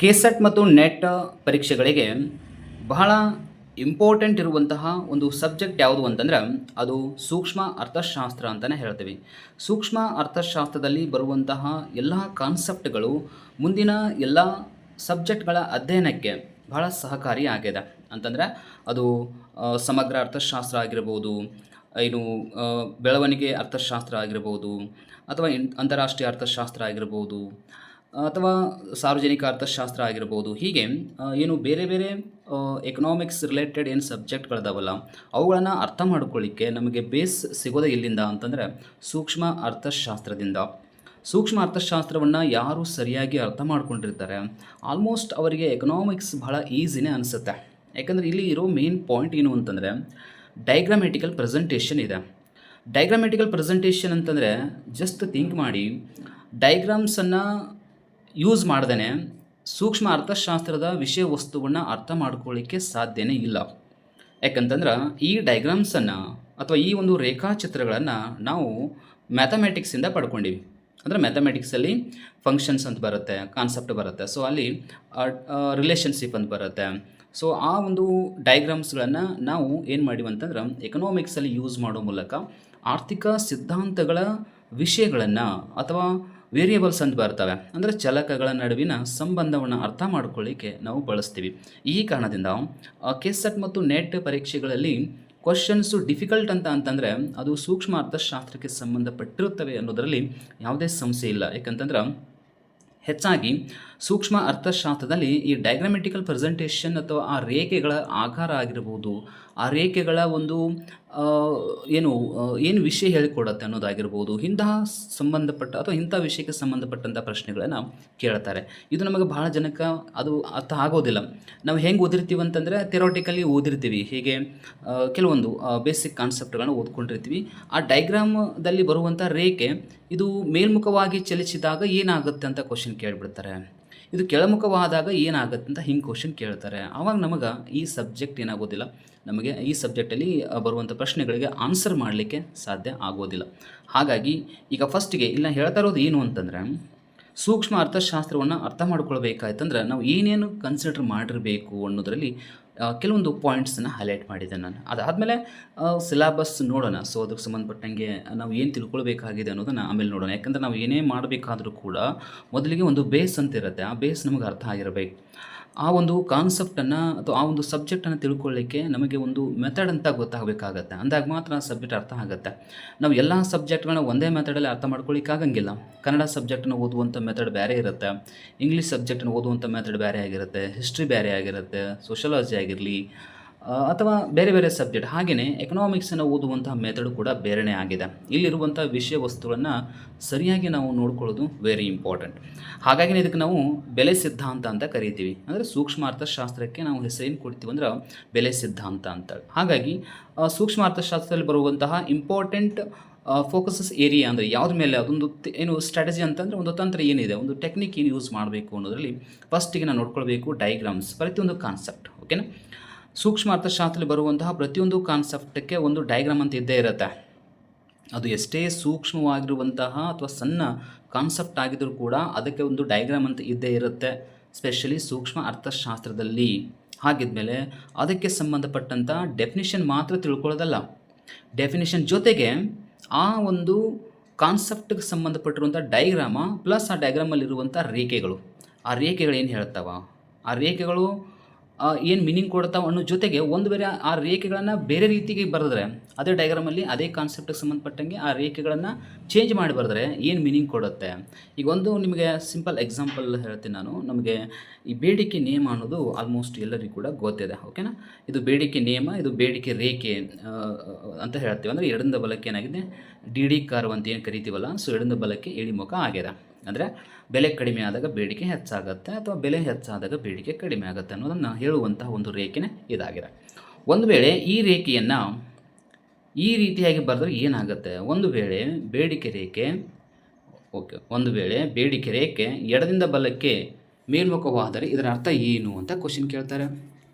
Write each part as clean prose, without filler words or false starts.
KSET ಮತ್ತು net ಪರೀಕ್ಷೆಗಳಿಗೆ ಬಹಳ ಇಂಪಾರ್ಟೆಂಟ್ ಇರುವಂತಹ ಒಂದು ಸಬ್ಜೆಕ್ಟ್ ಯಾವುದು ಅಂತಂದ್ರೆ ಅದು ಸೂಕ್ಷ್ಮ ಅರ್ಥಶಾಸ್ತ್ರ ಅಂತಲೇ ಹೇಳ್ತೀವಿ. ಸೂಕ್ಷ್ಮ ಅರ್ಥಶಾಸ್ತ್ರದಲ್ಲಿ ಬರುವಂತಹ ಎಲ್ಲ ಕಾನ್ಸೆಪ್ಟ್ಗಳು ಮುಂದಿನ ಎಲ್ಲ ಸಬ್ಜೆಕ್ಟ್ಗಳ ಅಧ್ಯಯನಕ್ಕೆ ಬಹಳ ಸಹಕಾರಿಯಾಗಿದೆ. ಅಂತಂದರೆ ಅದು ಸಮಗ್ರ ಅರ್ಥಶಾಸ್ತ್ರ ಆಗಿರ್ಬೋದು, ಏನು ಬೆಳವಣಿಗೆ ಅರ್ಥಶಾಸ್ತ್ರ ಆಗಿರ್ಬೋದು, ಅಥವಾ ಅಂತಾರಾಷ್ಟ್ರೀಯ ಅರ್ಥಶಾಸ್ತ್ರ ಆಗಿರ್ಬೋದು, ಅಥವಾ ಸಾರ್ವಜನಿಕ ಅರ್ಥಶಾಸ್ತ್ರ ಆಗಿರ್ಬೋದು. ಹೀಗೆ ಏನು ಬೇರೆ ಬೇರೆ ಎಕನಾಮಿಕ್ಸ್ ರಿಲೇಟೆಡ್ ಏನು ಸಬ್ಜೆಕ್ಟ್ಗಳಿದಾವಲ್ಲ ಅವುಗಳನ್ನು ಅರ್ಥ ಮಾಡ್ಕೊಳ್ಳಿಕ್ಕೆ ನಮಗೆ ಬೇಸ್ ಸಿಗೋದೇ ಎಲ್ಲಿಂದ ಅಂತಂದರೆ ಸೂಕ್ಷ್ಮ ಅರ್ಥಶಾಸ್ತ್ರದಿಂದ. ಸೂಕ್ಷ್ಮ ಅರ್ಥಶಾಸ್ತ್ರವನ್ನು ಯಾರು ಸರಿಯಾಗಿ ಅರ್ಥ ಮಾಡ್ಕೊಂಡಿರ್ತಾರೆ ಆಲ್ಮೋಸ್ಟ್ ಅವರಿಗೆ ಎಕನಾಮಿಕ್ಸ್ ಬಹಳ ಈಸಿನೇ ಅನಿಸುತ್ತೆ. ಯಾಕಂದರೆ ಇಲ್ಲಿ ಇರೋ ಮೇನ್ ಪಾಯಿಂಟ್ ಏನು ಅಂತಂದರೆ ಡೈಗ್ರಾಮೆಟಿಕಲ್ ಪ್ರೆಸೆಂಟೇಷನ್ ಇದೆ. ಡೈಗ್ರಾಮೆಟಿಕಲ್ ಪ್ರೆಸೆಂಟೇಷನ್ ಅಂತಂದರೆ ಜಸ್ಟ್ ಥಿಂಕ್ ಮಾಡಿ, ಡೈಗ್ರಾಮ್ಸನ್ನು ಯೂಸ್ ಮಾಡ್ದೇ ಸೂಕ್ಷ್ಮ ಅರ್ಥಶಾಸ್ತ್ರದ ವಿಷಯ ವಸ್ತುವನ್ನು ಅರ್ಥ ಮಾಡ್ಕೊಳ್ಳಿಕ್ಕೆ ಸಾಧ್ಯನೇ ಇಲ್ಲ. ಯಾಕಂತಂದ್ರೆ ಈ ಡೈಗ್ರಾಮ್ಸನ್ನು ಅಥವಾ ಈ ಒಂದು ರೇಖಾಚಿತ್ರಗಳನ್ನು ನಾವು ಮ್ಯಾಥಮೆಟಿಕ್ಸಿಂದ ಪಡ್ಕೊಂಡಿವಿ. ಅಂದರೆ ಮ್ಯಾಥಮೆಟಿಕ್ಸಲ್ಲಿ ಫಂಕ್ಷನ್ಸ್ ಅಂತ ಬರುತ್ತೆ, ಕಾನ್ಸೆಪ್ಟ್ ಬರುತ್ತೆ, ಸೊ ಅಲ್ಲಿ ರಿಲೇಷನ್ಶಿಪ್ ಅಂತ ಬರುತ್ತೆ. ಸೊ ಆ ಒಂದು ಡೈಗ್ರಾಮ್ಸ್ಗಳನ್ನು ನಾವು ಏನು ಮಾಡಿವಿ ಅಂತಂದ್ರೆ ಎಕನಾಮಿಕ್ಸಲ್ಲಿ ಯೂಸ್ ಮಾಡೋ ಮೂಲಕ ಆರ್ಥಿಕ ಸಿದ್ಧಾಂತಗಳ ವಿಷಯಗಳನ್ನು ಅಥವಾ ವೇರಿಯೇಬಲ್ಸ್ ಅಂತ ಬರ್ತವೆ, ಅಂದರೆ ಚಲಕಗಳ ನಡುವಿನ ಸಂಬಂಧವನ್ನು ಅರ್ಥ ಮಾಡ್ಕೊಳ್ಳಿಕ್ಕೆ ನಾವು ಬಳಸ್ತೀವಿ. ಈ ಕಾರಣದಿಂದ ಕೆಸೆಟ್ ಮತ್ತು ನೆಟ್ ಪರೀಕ್ಷೆಗಳಲ್ಲಿ ಕ್ವಶನ್ಸು ಡಿಫಿಕಲ್ಟ್ ಅಂತಂದರೆ ಅದು ಸೂಕ್ಷ್ಮ ಅರ್ಥಶಾಸ್ತ್ರಕ್ಕೆ ಸಂಬಂಧಪಟ್ಟಿರುತ್ತವೆ ಅನ್ನೋದರಲ್ಲಿ ಯಾವುದೇ ಸಮಸ್ಯೆ ಇಲ್ಲ. ಯಾಕಂತಂದ್ರೆ ಹೆಚ್ಚಾಗಿ ಸೂಕ್ಷ್ಮ ಅರ್ಥಶಾಸ್ತ್ರದಲ್ಲಿ ಈ ಡೈಗ್ರಾಮೆಟಿಕಲ್ ಪ್ರೆಸೆಂಟೇಷನ್ ಅಥವಾ ಆ ರೇಖೆಗಳ ಆಕಾರ ಆಗಿರ್ಬೋದು, ಆ ರೇಖೆಗಳ ಒಂದು ಏನು ವಿಷಯ ಹೇಳಿಕೊಡುತ್ತೆ ಅನ್ನೋದಾಗಿರ್ಬೋದು, ಇಂತಹ ಸಂಬಂಧಪಟ್ಟ ಅಥವಾ ಇಂಥ ವಿಷಯಕ್ಕೆ ಸಂಬಂಧಪಟ್ಟಂಥ ಪ್ರಶ್ನೆಗಳನ್ನು ಕೇಳ್ತಾರೆ. ಇದು ನಮಗೆ ಬಹಳ ಜನಕ್ಕೆ ಅದು ಅರ್ಥ ಆಗೋದಿಲ್ಲ. ನಾವು ಹೆಂಗೆ ಓದಿರ್ತೀವಿ ಅಂತಂದರೆ ಥಿಯರಾಟಿಕಲಿ ಓದಿರ್ತೀವಿ, ಹೀಗೆ ಕೆಲವೊಂದು ಬೇಸಿಕ್ ಕಾನ್ಸೆಪ್ಟ್ಗಳನ್ನ ಓದ್ಕೊಂಡಿರ್ತೀವಿ. ಆ ಡೈಗ್ರಾಮದಲ್ಲಿ ಬರುವಂಥ ರೇಖೆ ಇದು ಮೇಲ್ಮುಖವಾಗಿ ಚಲಿಸಿದಾಗ ಏನಾಗುತ್ತೆ ಅಂತ ಕ್ವಶನ್ ಕೇಳಿಬಿಡ್ತಾರೆ, ಇದು ಕೆಳಮುಖವಾದಾಗ ಏನಾಗುತ್ತೆ ಅಂತ ಹಿಂಗೆ ಕ್ವಶನ್ ಕೇಳ್ತಾರೆ. ಆವಾಗ ನಮಗೆ ಈ ಸಬ್ಜೆಕ್ಟ್ ಏನಾಗೋದಿಲ್ಲ, ನಮಗೆ ಈ ಸಬ್ಜೆಕ್ಟಲ್ಲಿ ಬರುವಂಥ ಪ್ರಶ್ನೆಗಳಿಗೆ ಆನ್ಸರ್ ಮಾಡಲಿಕ್ಕೆ ಸಾಧ್ಯ ಆಗೋದಿಲ್ಲ. ಹಾಗಾಗಿ ಈಗ ಫಸ್ಟಿಗೆ ಇಲ್ಲ ಹೇಳ್ತಾ ಇರೋದು ಏನು ಅಂತಂದರೆ ಸೂಕ್ಷ್ಮ ಅರ್ಥಶಾಸ್ತ್ರವನ್ನು ಅರ್ಥ ಮಾಡ್ಕೊಳ್ಬೇಕಾಯ್ತಂದ್ರೆ ನಾವು ಏನೇನು ಕನ್ಸಿಡರ್ ಮಾಡಿರಬೇಕು ಅನ್ನೋದರಲ್ಲಿ ಕೆಲವೊಂದು ಪಾಯಿಂಟ್ಸನ್ನು ಹೈಲೈಟ್ ಮಾಡಿದ್ದೆ ನಾನು. ಅದಾದಮೇಲೆ ಸಿಲೆಬಸ್ ನೋಡೋಣ. ಸೊ ಅದಕ್ಕೆ ಸಂಬಂಧಪಟ್ಟಂಗೆ ನಾವು ಏನು ತಿಳ್ಕೊಳ್ಬೇಕಾಗಿದೆ ಅನ್ನೋದನ್ನು ಆಮೇಲೆ ನೋಡೋಣ. ಯಾಕಂದರೆ ನಾವು ಏನೇ ಮಾಡಬೇಕಾದ್ರೂ ಕೂಡ ಮೊದಲಿಗೆ ಒಂದು ಬೇಸ್ ಅಂತ ಇರುತ್ತೆ, ಆ ಬೇಸ್ ನಮಗೆ ಅರ್ಥ ಆಗಿರಬೇಕು. ಆ ಒಂದು ಕಾನ್ಸೆಪ್ಟನ್ನು ಅಥವಾ ಆ ಒಂದು ಸಬ್ಜೆಕ್ಟನ್ನು ತಿಳ್ಕೊಳ್ಳಿಕ್ಕೆ ನಮಗೆ ಒಂದು ಮೆಥಡ್ ಅಂತ ಗೊತ್ತಾಗಬೇಕಾಗತ್ತೆ. ಅಂದಾಗ ಮಾತ್ರ ಆ ಸಬ್ಜೆಕ್ಟ್ ಅರ್ಥ ಆಗುತ್ತೆ. ನಾವು ಎಲ್ಲ ಸಬ್ಜೆಕ್ಟ್ಗಳನ್ನ ಒಂದೇ ಮೆಥಡಲ್ಲಿ ಅರ್ಥ ಮಾಡ್ಕೊಳ್ಳಿಕ್ಕಾಗಂಗಿಲ್ಲ. ಕನ್ನಡ ಸಬ್ಜೆಕ್ಟನ್ನು ಓದುವಂಥ ಮೆಥಡ್ ಬೇರೆ ಇರುತ್ತೆ, ಇಂಗ್ಲೀಷ್ ಸಬ್ಜೆಕ್ಟನ್ನು ಓದುವಂಥ ಮೆಥಡ್ ಬೇರೆ ಆಗಿರುತ್ತೆ, ಹಿಸ್ಟ್ರಿ ಬೇರೆ ಆಗಿರುತ್ತೆ, ಸೋಷಿಯಾಲಜಿ ಆಗಿರಲಿ ಅಥವಾ ಬೇರೆ ಬೇರೆ ಸಬ್ಜೆಕ್ಟ್. ಹಾಗೆಯೇ ಎಕನಾಮಿಕ್ಸನ್ನು ಓದುವಂತಹ ಮೆಥಡ್ ಕೂಡ ಬೇರೆಯೇ ಆಗಿದೆ. ಇಲ್ಲಿರುವಂಥ ವಿಷಯ ವಸ್ತುಗಳನ್ನು ಸರಿಯಾಗಿ ನಾವು ನೋಡ್ಕೊಳ್ಳೋದು ವೆರಿ ಇಂಪಾರ್ಟೆಂಟ್. ಹಾಗಾಗಿ ಇದಕ್ಕೆ ನಾವು ಬೆಲೆ ಸಿದ್ಧಾಂತ ಅಂತ ಕರಿತೀವಿ. ಅಂದರೆ ಸೂಕ್ಷ್ಮ ಅರ್ಥಶಾಸ್ತ್ರಕ್ಕೆ ನಾವು ಹೆಸರೇನು ಕೊಡ್ತೀವಿ ಅಂದ್ರೆ ಬೆಲೆ ಸಿದ್ಧಾಂತ ಅಂತ. ಹಾಗಾಗಿ ಸೂಕ್ಷ್ಮ ಅರ್ಥಶಾಸ್ತ್ರದಲ್ಲಿ ಬರುವಂತಹ ಇಂಪಾರ್ಟೆಂಟ್ ಫೋಕಸಸ್ ಏರಿಯಾ ಅಂದರೆ ಯಾವುದ್ರ ಮೇಲೆ ಅದೊಂದು ಏನು ಸ್ಟ್ರಾಟಜಿ ಅಂತಂದರೆ ಒಂದು ತಂತ್ರ ಏನಿದೆ, ಒಂದು ಟೆಕ್ನಿಕ್ ಏನು ಯೂಸ್ ಮಾಡಬೇಕು ಅನ್ನೋದರಲ್ಲಿ ಫಸ್ಟಿಗೆ ನಾವು ನೋಡ್ಕೊಳ್ಬೇಕು ಡೈಗ್ರಾಮ್ಸ್, ಪ್ರತಿಯೊಂದು ಕಾನ್ಸೆಪ್ಟ್. ಓಕೆನಾ? ಸೂಕ್ಷ್ಮ ಅರ್ಥಶಾಸ್ತ್ರದಲ್ಲಿ ಬರುವಂತಹ ಪ್ರತಿಯೊಂದು ಕಾನ್ಸೆಪ್ಟಕ್ಕೆ ಒಂದು ಡೈಗ್ರಾಮ್ ಅಂತ ಇದ್ದೇ ಇರುತ್ತೆ. ಅದು ಎಷ್ಟೇ ಸೂಕ್ಷ್ಮವಾಗಿರುವಂತಹ ಅಥವಾ ಸಣ್ಣ ಕಾನ್ಸೆಪ್ಟ್ ಆಗಿದ್ರೂ ಕೂಡ ಅದಕ್ಕೆ ಒಂದು ಡೈಗ್ರಾಮ್ ಅಂತ ಇದ್ದೇ ಇರುತ್ತೆ, ಸ್ಪೆಷಲಿ ಸೂಕ್ಷ್ಮ ಅರ್ಥಶಾಸ್ತ್ರದಲ್ಲಿ. ಹಾಗಿದ್ಮೇಲೆ ಅದಕ್ಕೆ ಸಂಬಂಧಪಟ್ಟಂಥ ಡೆಫಿನಿಷನ್ ಮಾತ್ರ ತಿಳ್ಕೊಳ್ಳೋದಲ್ಲ, ಡೆಫಿನಿಷನ್ ಜೊತೆಗೆ ಆ ಒಂದು ಕಾನ್ಸೆಪ್ಟ್ಗೆ ಸಂಬಂಧಪಟ್ಟಿರುವಂಥ ಡೈಗ್ರಾಮ ಪ್ಲಸ್ ಆ ಡೈಗ್ರಾಮಲ್ಲಿರುವಂಥ ರೇಖೆಗಳು, ಆ ರೇಖೆಗಳು ಏನು ಹೇಳ್ತಾವ, ಆ ರೇಖೆಗಳು ಏನು ಮೀನಿಂಗ್ ಕೊಡ್ತಾವೆ ಅನ್ನೋ ಜೊತೆಗೆ ಒಂದು ಬೇರೆ ಆ ರೇಖೆಗಳನ್ನು ಬೇರೆ ರೀತಿಗೆ ಬರೆದ್ರೆ ಅದೇ ಡೈಗ್ರಾಮಲ್ಲಿ ಅದೇ ಕಾನ್ಸೆಪ್ಟಿಗೆ ಸಂಬಂಧಪಟ್ಟಂಗೆ ಆ ರೇಖೆಗಳನ್ನು ಚೇಂಜ್ ಮಾಡಿ ಬರೆದ್ರೆ ಏನು ಮೀನಿಂಗ್ ಕೊಡುತ್ತೆ. ಈಗ ಒಂದು ನಿಮಗೆ ಸಿಂಪಲ್ ಎಕ್ಸಾಂಪಲ್ ಹೇಳ್ತೀನಿ ನಾನು. ನಮಗೆ ಈ ಬೇಡಿಕೆ ನಿಯಮ ಅನ್ನೋದು ಆಲ್ಮೋಸ್ಟ್ ಎಲ್ಲರಿಗೂ ಕೂಡ ಗೊತ್ತಿದೆ. ಓಕೆನಾ? ಇದು ಬೇಡಿಕೆ ನಿಯಮ, ಇದು ಬೇಡಿಕೆ ರೇಖೆ ಅಂತ ಹೇಳ್ತೀವಿ. ಅಂದರೆ ಎಡದಿಂದ ಬಲಕ್ಕೆ ಏನಾಗಿದೆ, ಡಿ ಡಿ ಕರ್ವ್ ಅಂತ ಏನು ಕರಿತೀವಲ್ಲ, ಸೊ ಎಡದಿಂದ ಬಲಕ್ಕೆ ಇಳಿಮುಖ ಆಗಿದೆ. ಅಂದರೆ ಬೆಲೆ ಕಡಿಮೆ ಆದಾಗ ಬೇಡಿಕೆ ಹೆಚ್ಚಾಗುತ್ತೆ ಅಥವಾ ಬೆಲೆ ಹೆಚ್ಚಾದಾಗ ಬೇಡಿಕೆ ಕಡಿಮೆ ಆಗುತ್ತೆ ಅನ್ನೋದನ್ನು ಹೇಳುವಂತಹ ಒಂದು ರೇಖೆನೇ ಇದಾಗಿದೆ. ಒಂದು ವೇಳೆ ಈ ರೇಖೆಯನ್ನು ಈ ರೀತಿಯಾಗಿ ಬರೆದ್ರೆ ಏನಾಗುತ್ತೆ, ಒಂದು ವೇಳೆ ಬೇಡಿಕೆ ರೇಖೆ ಎಡದಿಂದ ಬಲಕ್ಕೆ ಮೇಲ್ಮುಖವಾದರೆ ಇದರ ಅರ್ಥ ಏನು ಅಂತ ಕ್ವಶನ್ ಕೇಳ್ತಾರೆ.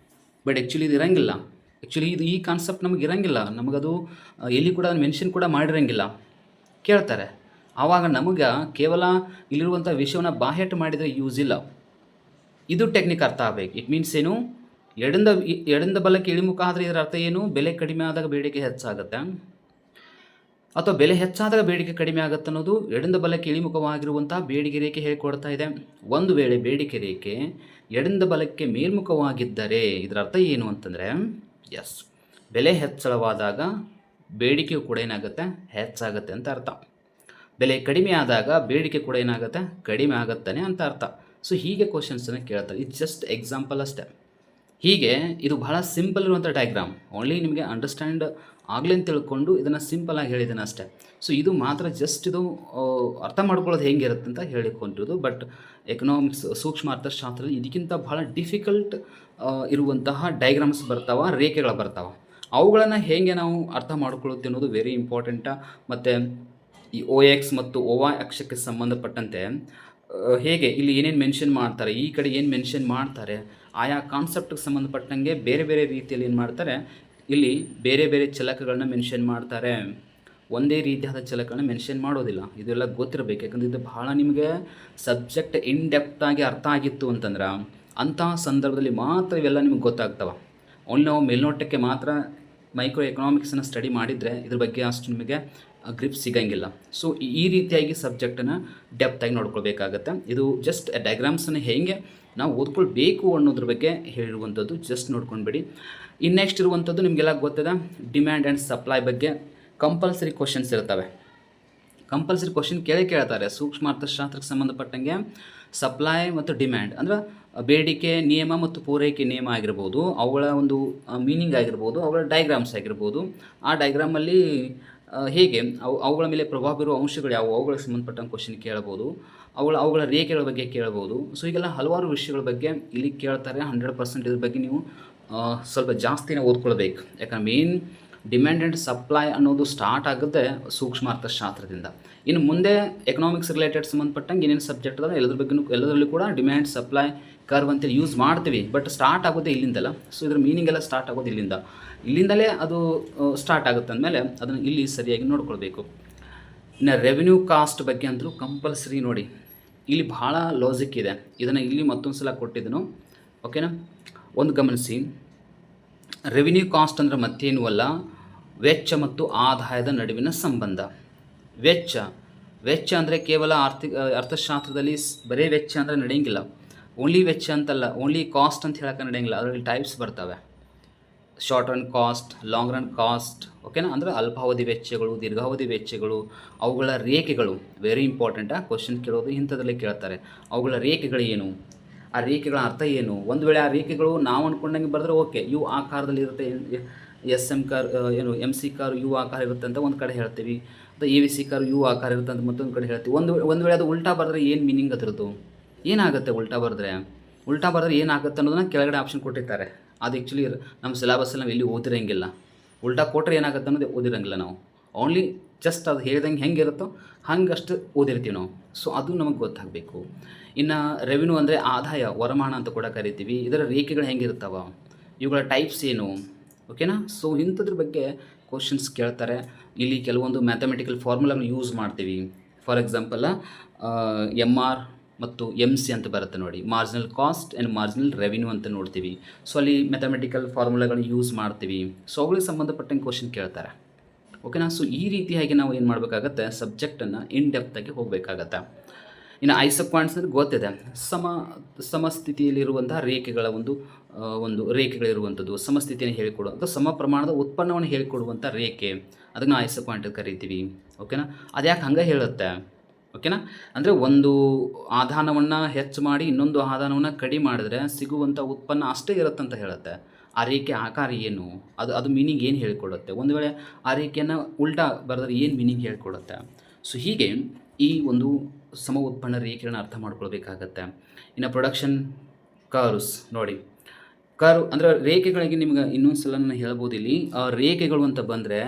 ಬಟ್ ಆ್ಯಕ್ಚುಲಿ ಇದು ಇರೋಂಗಿಲ್ಲ. ಇದು ಈ ಕಾನ್ಸೆಪ್ಟ್ ನಮಗೆ ಇರೋಂಗಿಲ್ಲ, ನಮಗದು ಎಲ್ಲಿ ಕೂಡ ಮೆನ್ಷನ್ ಕೂಡ ಮಾಡಿರೋಂಗಿಲ್ಲ. ಕೇಳ್ತಾರೆ. ಆವಾಗ ನಮಗೆ ಕೇವಲ ಇಲ್ಲಿರುವಂಥ ವಿಷಯವನ್ನು ಬಾಹ್ಯಾಟ ಮಾಡಿದರೆ ಯೂಸ್ ಇಲ್ಲ. ಇದು ಟೆಕ್ನಿಕ್ ಅರ್ಥ ಆಗಬೇಕು. ಇಟ್ ಮೀನ್ಸ್ ಏನು, ಎಡದಿಂದ ಬಲಕ್ಕೆ ಇಳಿಮುಖ ಆದರೆ ಇದರ ಅರ್ಥ ಏನು, ಬೆಲೆ ಕಡಿಮೆ ಆದಾಗ ಬೇಡಿಕೆ ಹೆಚ್ಚಾಗುತ್ತೆ, ಅಥವಾ ಬೆಲೆ ಹೆಚ್ಚಾದಾಗ ಬೇಡಿಕೆ ಕಡಿಮೆ ಆಗುತ್ತೆ ಅನ್ನೋದು ಎಡದಿಂದ ಬಲಕ್ಕೆ ಇಳಿಮುಖವಾಗಿರುವಂತಹ ಬೇಡಿಕೆ ರೇಖೆ ಹೇಳಿಕೊಡ್ತಾ ಇದೆ. ಒಂದು ವೇಳೆ ಬೇಡಿಕೆ ರೇಖೆ ಎಡದಿಂದ ಬಲಕ್ಕೆ ಮೇಲ್ಮುಖವಾಗಿದ್ದರೆ ಇದರ ಅರ್ಥ ಏನು ಅಂತಂದರೆ, ಎಸ್, ಬೆಲೆ ಹೆಚ್ಚಳವಾದಾಗ ಬೇಡಿಕೆಯು ಕೂಡ ಏನಾಗುತ್ತೆ, ಹೆಚ್ಚಾಗುತ್ತೆ ಅಂತ ಅರ್ಥ. ಬೆಲೆ ಕಡಿಮೆ ಆದಾಗ ಬೇಡಿಕೆ ಕೂಡ ಏನಾಗುತ್ತೆ, ಕಡಿಮೆ ಆಗುತ್ತಾನೆ ಅಂತ ಅರ್ಥ. ಸೊ ಹೀಗೆ ಕ್ವಶನ್ಸನ್ನು ಕೇಳ್ತಾರೆ. ಇದು ಜಸ್ಟ್ ಎಕ್ಸಾಂಪಲ್ ಅಷ್ಟೇ. ಹೀಗೆ ಇದು ಬಹಳ ಸಿಂಪಲ್ ಇರುವಂಥ ಡಯಾಗ್ರಾಮ್, ಓನ್ಲಿ ನಿಮಗೆ ಅಂಡರ್ಸ್ಟ್ಯಾಂಡ್ ಆಗಲಿ ಅಂತ ತಿಳ್ಕೊಂಡು ಇದನ್ನು ಸಿಂಪಲಾಗಿ ಹೇಳಿದ್ದೇನೆ ಅಷ್ಟೇ. ಸೊ ಇದು ಮಾತ್ರ ಜಸ್ಟ್ ಇದು ಅರ್ಥ ಮಾಡ್ಕೊಳ್ಳೋದು ಹೆಂಗಿರುತ್ತೆ ಅಂತ ಹೇಳಿಕೊಂಡಿರೋದು. ಬಟ್ ಎಕನಾಮಿಕ್ಸ್, ಸೂಕ್ಷ್ಮ ಅರ್ಥಶಾಸ್ತ್ರದಲ್ಲಿ ಇದಕ್ಕಿಂತ ಬಹಳ ಡಿಫಿಕಲ್ಟ್ ಇರುವಂತಹ ಡಯಾಗ್ರಾಮ್ಸ್ ಬರ್ತಾವೆ, ರೇಖೆಗಳು ಬರ್ತಾವೆ. ಅವುಗಳನ್ನು ಹೇಗೆ ನಾವು ಅರ್ಥ ಮಾಡ್ಕೊಳ್ಳುತ್ತೆ ಅನ್ನೋದು ವೆರಿ ಇಂಪಾರ್ಟೆಂಟ. ಮತ್ತು ಈ OX ಮತ್ತು OY ಅಕ್ಷಕ್ಕೆ ಸಂಬಂಧಪಟ್ಟಂತೆ ಹೇಗೆ ಇಲ್ಲಿ ಏನೇನು ಮೆನ್ಷನ್ ಮಾಡ್ತಾರೆ, ಈ ಕಡೆ ಏನು ಮೆನ್ಷನ್ ಮಾಡ್ತಾರೆ, ಆಯಾ ಕಾನ್ಸೆಪ್ಟ್ಗೆ ಸಂಬಂಧಪಟ್ಟಂಗೆ ಬೇರೆ ಬೇರೆ ರೀತಿಯಲ್ಲಿ ಏನು ಮಾಡ್ತಾರೆ, ಇಲ್ಲಿ ಬೇರೆ ಬೇರೆ ಚಲಕಗಳನ್ನ ಮೆನ್ಷನ್ ಮಾಡ್ತಾರೆ. ಒಂದೇ ರೀತಿಯಾದ ಚಲಕಗಳನ್ನ ಮೆನ್ಷನ್ ಮಾಡೋದಿಲ್ಲ. ಇದೆಲ್ಲ ಗೊತ್ತಿರಬೇಕು, ಯಾಕಂದರೆ ಇದು ಬಹಳ ನಿಮಗೆ ಸಬ್ಜೆಕ್ಟ್ ಇನ್ ಡೆಪ್ತಾಗಿ ಅರ್ಥ ಆಗಿತ್ತು ಅಂತಂದ್ರೆ ಅಂತಹ ಸಂದರ್ಭದಲ್ಲಿ ಮಾತ್ರ ಇವೆಲ್ಲ ನಿಮಗೆ ಗೊತ್ತಾಗ್ತವೆ. ಓನ್ಲಿ ನಾವು ಮೇಲ್ನೋಟಕ್ಕೆ ಮಾತ್ರ ಮೈಕ್ರೋ ಎಕನಾಮಿಕ್ಸನ್ನು ಸ್ಟಡಿ ಮಾಡಿದರೆ ಇದ್ರ ಬಗ್ಗೆ ಅಷ್ಟು ನಿಮಗೆ ಗ್ರಿಪ್ ಸಿಗಂಗಿಲ್ಲ. ಸೊ ಈ ರೀತಿಯಾಗಿ ಸಬ್ಜೆಕ್ಟನ್ನು ಡೆಪ್ತಾಗಿ ನೋಡ್ಕೊಳ್ಬೇಕಾಗತ್ತೆ. ಇದು ಜಸ್ಟ್ ಡಯಾಗ್ರಾಮ್ಸನ್ನು ಹೇಗೆ ನಾವು ಓದ್ಕೊಳ್ಬೇಕು ಅನ್ನೋದ್ರ ಬಗ್ಗೆ ಹೇಳಿರುವಂಥದ್ದು, ಜಸ್ಟ್ ನೋಡ್ಕೊಂಡ್ಬಿಡಿ. ಇನ್ನು ನೆಕ್ಸ್ಟ್ ಇರುವಂಥದ್ದು ನಿಮಗೆಲ್ಲ ಗೊತ್ತದ, ಡಿಮ್ಯಾಂಡ್ ಆ್ಯಂಡ್ ಸಪ್ಲೈ ಬಗ್ಗೆ ಕಂಪಲ್ಸರಿ ಕ್ವಶನ್ಸ್ ಇರ್ತವೆ. ಕಂಪಲ್ಸರಿ ಕ್ವಶನ್ ಕೇಳ್ತಾರೆ ಸೂಕ್ಷ್ಮ ಅರ್ಥಶಾಸ್ತ್ರಕ್ಕೆ ಸಂಬಂಧಪಟ್ಟಂಗೆ. ಸಪ್ಲೈ ಮತ್ತು ಡಿಮ್ಯಾಂಡ್ ಅಂದರೆ ಬೇಡಿಕೆ ನಿಯಮ ಮತ್ತು ಪೂರೈಕೆ ನಿಯಮ ಆಗಿರ್ಬೋದು, ಅವುಗಳ ಒಂದು ಮೀನಿಂಗ್ ಆಗಿರ್ಬೋದು, ಅವುಗಳ ಡಯಾಗ್ರಾಮ್ಸ್ ಆಗಿರ್ಬೋದು. ಆ ಡಯಾಗ್ರಾಮಲ್ಲಿ ಹೇಗೆ ಅವುಗಳ ಮೇಲೆ ಪ್ರಭಾವ ಬೀರುವ ಅಂಶಗಳು ಯಾವುವು, ಅವುಗಳಿಗೆ ಸಂಬಂಧಪಟ್ಟಂಗೆ ಕ್ವಶನ್ ಕೇಳ್ಬೋದು. ಅವುಗಳ ರೇಖೆಗಳ ಬಗ್ಗೆ ಕೇಳ್ಬೋದು. ಸೊ ಹೀಗೆಲ್ಲ ಹಲವಾರು ವಿಷಯಗಳ ಬಗ್ಗೆ ಇಲ್ಲಿ ಕೇಳ್ತಾರೆ. 100% ಇದ್ರ ಬಗ್ಗೆ ನೀವು ಸ್ವಲ್ಪ ಜಾಸ್ತಿನೇ ಓದ್ಕೊಳ್ಬೇಕು. ಯಾಕಂದ್ರೆ ಮೇನ್ ಡಿಮ್ಯಾಂಡ್ ಆ್ಯಂಡ್ ಸಪ್ಲೈ ಅನ್ನೋದು ಸ್ಟಾರ್ಟ್ ಆಗುತ್ತೆ ಸೂಕ್ಷ್ಮ ಅರ್ಥಶಾಸ್ತ್ರದಿಂದ. ಇನ್ನು ಮುಂದೆ ಎಕನಾಮಿಕ್ಸ್ ರಿಲೇಟೆಡ್ ಸಂಬಂಧಪಟ್ಟಂಗೆ ಏನೇನು ಸಬ್ಜೆಕ್ಟ್ ಅದ ಎಲ್ಲದರಲ್ಲೂ ಕೂಡ ಡಿಮ್ಯಾಂಡ್ ಸಪ್ಲೈ ಕರ್ವ್ ಅಂತೇಳಿ ಯೂಸ್ ಮಾಡ್ತೀವಿ. ಬಟ್ ಸ್ಟಾರ್ಟ್ ಆಗೋದೇ ಇಲ್ಲಿಂದಲ್ಲ. ಸೊ ಇದ್ರ ಮೀನಿಂಗ್ ಎಲ್ಲ ಸ್ಟಾರ್ಟ್ ಆಗೋದು ಇಲ್ಲಿಂದಲೇ ಅದು ಸ್ಟಾರ್ಟ್ ಆಗುತ್ತೆ ಅಂದಮೇಲೆ ಅದನ್ನು ಇಲ್ಲಿ ಸರಿಯಾಗಿ ನೋಡ್ಕೊಳ್ಬೇಕು. ಇನ್ನು ರೆವಿನ್ಯೂ ಕಾಸ್ಟ್ ಬಗ್ಗೆ ಅಂತೂ ಕಂಪಲ್ಸರಿ ನೋಡಿ, ಇಲ್ಲಿ ಭಾಳ ಲಾಜಿಕ್ ಇದೆ. ಇದನ್ನು ಇಲ್ಲಿ ಮತ್ತೊಂದು ಸಲ ಕೊಟ್ಟಿದ್ದನು, ಓಕೆನಾ. ಒಂದು ಗಮನಿಸಿ, ರೆವಿನ್ಯೂ ಕಾಸ್ಟ್ ಅಂದರೆ ಮತ್ತೇನೂ ಅಲ್ಲ, ವೆಚ್ಚ ಮತ್ತು ಆದಾಯದ ನಡುವಿನ ಸಂಬಂಧ. ವೆಚ್ಚ ಅಂದರೆ ಕೇವಲ ಅರ್ಥಶಾಸ್ತ್ರದಲ್ಲಿ ಬರೀ ವೆಚ್ಚ ಅಂದರೆ ನಡೆಯಂಗಿಲ್ಲ. ಓನ್ಲಿ ವೆಚ್ಚ ಅಂತಲ್ಲ, ಓನ್ಲಿ ಕಾಸ್ಟ್ ಅಂತ ಹೇಳೋಕೆ ನಡೆಯಂಗಿಲ್ಲ. ಅದರಲ್ಲಿ ಟೈಪ್ಸ್ ಬರ್ತವೆ, short run cost, long run cost, ಓಕೆನಾ. ಅಂದರೆ ಅಲ್ಪಾವಧಿ ವೆಚ್ಚಗಳು, ದೀರ್ಘಾವಧಿ ವೆಚ್ಚಗಳು, ಅವುಗಳ ರೇಖೆಗಳು ವೆರಿ ಇಂಪಾರ್ಟೆಂಟಾ. ಕ್ವಶನ್ ಕೇಳೋದು ಇಂಥದ್ರಲ್ಲಿ ಕೇಳ್ತಾರೆ. ಅವುಗಳ ರೇಖೆಗಳು ಏನು, ಆ ರೇಖೆಗಳ ಅರ್ಥ ಏನು. ಒಂದು ವೇಳೆ ಆ ರೇಖೆಗಳು ನಾವು ಅಂದ್ಕೊಂಡಂಗೆ ಬರೆದ್ರೆ ಓಕೆ, ಯು ಆಕಾರದಲ್ಲಿ ಇರುತ್ತೆ, SM ಕಾರ್ ಏನು MC ಕಾರು ಯು ಆಕಾರ ಇರುತ್ತೆ ಅಂತ ಒಂದು ಕಡೆ ಹೇಳ್ತೀವಿ, ಅಥವಾ ABC ಕಾರು ಯು ಆಕಾರ ಇರುತ್ತೆ ಅಂತ ಮತ್ತೊಂದು ಕಡೆ ಹೇಳ್ತೀವಿ. ಒಂದು ವೇಳೆ ಅದು ಉಲ್ಟಾ ಬರೆದ್ರೆ ಏನು ಮೀನಿಂಗ್ ಅದರದ್ದು, ಏನಾಗುತ್ತೆ ಉಲ್ಟಾ ಬರೆದ್ರೆ ಏನಾಗುತ್ತೆ ಅನ್ನೋದನ್ನ ಕೆಳಗಡೆ ಆಪ್ಷನ್ ಕೊಟ್ಟಿರ್ತಾರೆ. ಅದು ಆ್ಯಕ್ಚುಲಿ ನಮ್ಮ ಸಿಲೆಬಸ್ಸಲ್ಲಿ ನಾವು ಎಲ್ಲಿ ಓದಿರಂಗಿಲ್ಲ. ಉಲ್ಟಾ ಕೊಟ್ಟರೆ ಏನಾಗುತ್ತೆ ಅನ್ನೋದು ಓದಿರಂಗಿಲ್ಲ ನಾವು. ಓನ್ಲಿ ಜಸ್ಟ್ ಅದು ಹೇಳ್ದಂಗೆ ಹೆಂಗಿರುತ್ತೋ ಹಂಗಷ್ಟು ಓದಿರ್ತೀವಿ ನಾವು. ಸೊ ಅದು ನಮಗೆ ಗೊತ್ತಾಗಬೇಕು. ಇನ್ನು ರೆವಿನ್ಯೂ ಅಂದರೆ ಆದಾಯ, ವರಮಾನ ಅಂತ ಕೂಡ ಕರಿತೀವಿ. ಇದರ ರೇಖೆಗಳು ಹೆಂಗಿರ್ತಾವ, ಇವುಗಳ ಟೈಪ್ಸ್ ಏನು, ಓಕೆನಾ. ಸೊ ಇಂಥದ್ರ ಬಗ್ಗೆ ಕ್ವಶನ್ಸ್ ಕೇಳ್ತಾರೆ. ಇಲ್ಲಿ ಕೆಲವೊಂದು ಮ್ಯಾಥಮೆಟಿಕಲ್ ಫಾರ್ಮುಲಾಗಳನ್ನ ಯೂಸ್ ಮಾಡ್ತೀವಿ. ಫಾರ್ ಎಕ್ಸಾಂಪಲ್ MR ಮತ್ತು MC ಅಂತ ಬರುತ್ತೆ ನೋಡಿ, marginal cost and marginal revenue ಅಂತ ನೋಡ್ತೀವಿ. ಸೊ ಅಲ್ಲಿ ಮ್ಯಾಥಮೆಟಿಕಲ್ ಫಾರ್ಮುಲಾಗಳನ್ನ ಯೂಸ್ ಮಾಡ್ತೀವಿ. ಸೊ ಅವುಗಳಿಗೆ ಸಂಬಂಧಪಟ್ಟಂಗೆ ಕ್ವಶನ್ ಕೇಳ್ತಾರೆ, ಓಕೆನಾ. ಸೊ ಈ ರೀತಿಯಾಗಿ ನಾವು ಏನು ಮಾಡಬೇಕಾಗತ್ತೆ, ಸಬ್ಜೆಕ್ಟನ್ನು ಇನ್ ಡೆಪ್ತಾಗಿ ಹೋಗಬೇಕಾಗತ್ತೆ. ಇನ್ನು ಐಸಕ್ ಪಾಯಿಂಟ್ಸ್ ಅಂದರೆ ಗೊತ್ತಿದೆ, ಸಮಸ್ಥಿತಿಯಲ್ಲಿರುವಂತಹ ರೇಖೆಗಳ ಒಂದು ರೇಖೆಗಳಿರುವಂಥದ್ದು, ಸಮಸ್ಥಿತಿಯನ್ನು ಹೇಳಿಕೊಡುವ ಅಥವಾ ಸಮ ಪ್ರಮಾಣದ ಉತ್ಪನ್ನವನ್ನು ಹೇಳಿಕೊಡುವಂಥ ರೇಖೆ, ಅದನ್ನು ಐಸಕ್ ಪಾಯಿಂಟ್ ಕರಿತೀವಿ, ಓಕೆನಾ. ಅದು ಯಾಕೆ ಹಂಗೆ ಹೇಳುತ್ತೆ, ಓಕೆನಾ. ಅಂದರೆ ಒಂದು ಆದಾನವನ್ನು ಹೆಚ್ಚು ಮಾಡಿ ಇನ್ನೊಂದು ಆದಾನವನ್ನು ಕಡಿಮೆ ಮಾಡಿದ್ರೆ ಸಿಗುವಂಥ ಉತ್ಪನ್ನ ಅಷ್ಟೇ ಇರುತ್ತಂತ ಹೇಳುತ್ತೆ. ಆ ರೇಖೆ ಆಕಾರ ಏನು, ಅದು ಮೀನಿಂಗ್ ಏನು ಹೇಳಿಕೊಡುತ್ತೆ. ಒಂದು ವೇಳೆ ಆ ರೇಖೆಯನ್ನು ಉಲ್ಟಾ ಬರೆದ್ರೆ ಏನು ಮೀನಿಂಗ್ ಹೇಳಿಕೊಡುತ್ತೆ. ಸೊ ಹೀಗೆ ಈ ಒಂದು ಸಮ ಉತ್ಪನ್ನ ರೇಖೆಗಳನ್ನ ಅರ್ಥ ಮಾಡ್ಕೊಳ್ಬೇಕಾಗತ್ತೆ. ಇನ್ನು ಪ್ರೊಡಕ್ಷನ್ ಕರ್ವ್ಸ್ ನೋಡಿ, ಕರ್ವ್ ಅಂದರೆ ರೇಖೆಗಳಿಗೆ ನಿಮ್ಗೆ ಇನ್ನೊಂದು ಸಲ ನಾನು ಹೇಳ್ಬೋದು. ಇಲ್ಲಿ ರೇಖೆಗಳು ಅಂತ ಬಂದರೆ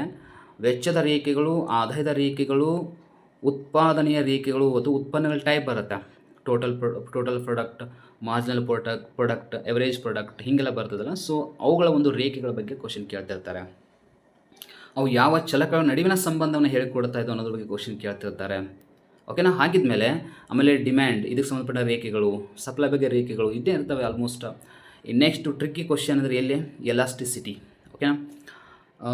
ವೆಚ್ಚದ ರೇಖೆಗಳು, ಆದಾಯದ ರೇಖೆಗಳು, ಉತ್ಪಾದನೆಯ ರೇಖೆಗಳು ಅಥವಾ ಉತ್ಪನ್ನಗಳ ಟೈಪ್ ಬರುತ್ತೆ. Total product, marginal product, average product ಹೀಗೆಲ್ಲ ಬರ್ತದಲ್ಲ. ಸೊ ಅವುಗಳ ಒಂದು ರೇಖೆಗಳ ಬಗ್ಗೆ ಕ್ವಶನ್ ಕೇಳ್ತಿರ್ತಾರೆ. ಅವು ಯಾವ ಚಲಕಗಳ ನಡುವಿನ ಸಂಬಂಧವನ್ನು ಹೇಳಿಕೊಡ್ತಾ ಇದ್ದೋ ಅನ್ನೋದ್ರ ಬಗ್ಗೆ ಕ್ವಶನ್ ಕೇಳ್ತಿರ್ತಾರೆ, ಓಕೆನಾ. ಹಾಗಿದ್ಮೇಲೆ ಆಮೇಲೆ ಡಿಮ್ಯಾಂಡ್, ಇದಕ್ಕೆ ಸಂಬಂಧಪಟ್ಟ ರೇಖೆಗಳು, ಸಪ್ಲೈ ಬಗ್ಗೆ ರೇಖೆಗಳು ಇದ್ದೇ ಇರ್ತವೆ ಆಲ್ಮೋಸ್ಟ್. ನೆಕ್ಸ್ಟು ಟ್ರಿಕ್ಕಿ ಕ್ವಶನ್ ಅಂದರೆ ಎಲ್ಲಿ ಎಲಾಸ್ಟಿಸಿಟಿ. ಓಕೆನಾ.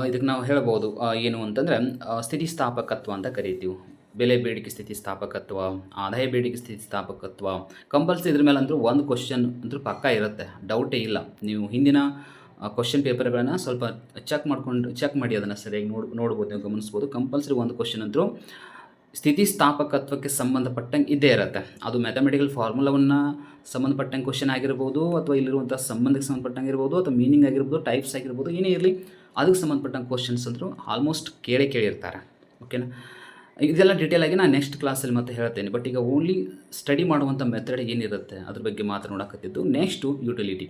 ಇದಕ್ಕೆ ನಾವು ಹೇಳ್ಬೋದು ಏನು ಅಂತಂದರೆ ಸ್ಥಿತಿಸ್ಥಾಪಕತ್ವ ಅಂತ ಕರಿತೀವಿ. ಬೆಲೆ ಬೇಡಿಕೆ ಸ್ಥಿತಿಸ್ಥಾಪಕತ್ವ, ಆದಾಯ ಬೇಡಿಕೆ ಸ್ಥಿತಿಸ್ಥಾಪಕತ್ವ ಕಂಪಲ್ಸರಿ. ಇದ್ರ ಮೇಲೆ ಅಂದರೂ ಒಂದು ಕ್ವಶನ್ ಅಂತೂ ಪಕ್ಕಾ ಇರುತ್ತೆ, ಡೌಟೇ ಇಲ್ಲ. ನೀವು ಹಿಂದಿನ ಕ್ವಶನ್ ಪೇಪರ್ಗಳನ್ನು ಸ್ವಲ್ಪ ಚೆಕ್ ಮಾಡಿ ಅದನ್ನು ಸರಿಯಾಗಿ ನೋಡ್ಬೋದು, ನೀವು ಗಮನಿಸ್ಬೋದು. ಕಂಪಲ್ಸರಿ ಒಂದು ಕ್ವಶನ್ ಅಂತೂ ಸ್ಥಿತಿಸ್ಥಾಪಕತ್ವಕ್ಕೆ ಸಂಬಂಧಪಟ್ಟಂಗೆ ಇದ್ದೇ ಇರುತ್ತೆ. ಅದು ಮ್ಯಾಥಮೆಟಿಕಲ್ ಫಾರ್ಮುಲಾವನ್ನು ಸಂಬಂಧಪಟ್ಟಂಗೆ ಕ್ವಶನ್ ಆಗಿರ್ಬೋದು, ಅಥವಾ ಇಲ್ಲಿರುವಂಥ ಸಂಬಂಧಕ್ಕೆ ಸಂಬಂಧಪಟ್ಟಂಗೆ ಇರ್ಬೋದು, ಅಥವಾ ಮೀನಿಂಗ್ ಆಗಿರ್ಬೋದು, ಟೈಪ್ಸ್ ಆಗಿರ್ಬೋದು, ಏನೇ ಇರಲಿ ಅದಕ್ಕೆ ಸಂಬಂಧಪಟ್ಟಂಗೆ ಕ್ವಶನ್ಸ್ ಅಂದರೂ ಆಲ್ಮೋಸ್ಟ್ ಕೇಳಿರ್ತಾರೆ. ಓಕೆನಾ. ಇದೆಲ್ಲ ಡೀಟೇಲ್ ಆಗಿ ನಾನು ನೆಕ್ಸ್ಟ್ ಕ್ಲಾಸಲ್ಲಿ ಮತ್ತೆ ಹೇಳ್ತೇನೆ. ಬಟ್ ಈಗ ಓನ್ಲಿ ಸ್ಟಡಿ ಮಾಡುವಂಥ ಮೆಥಡ್ ಏನಿರುತ್ತೆ ಅದ್ರ ಬಗ್ಗೆ ಮಾತನಾಡಕತ್ತಿದ್ದು. Next utility.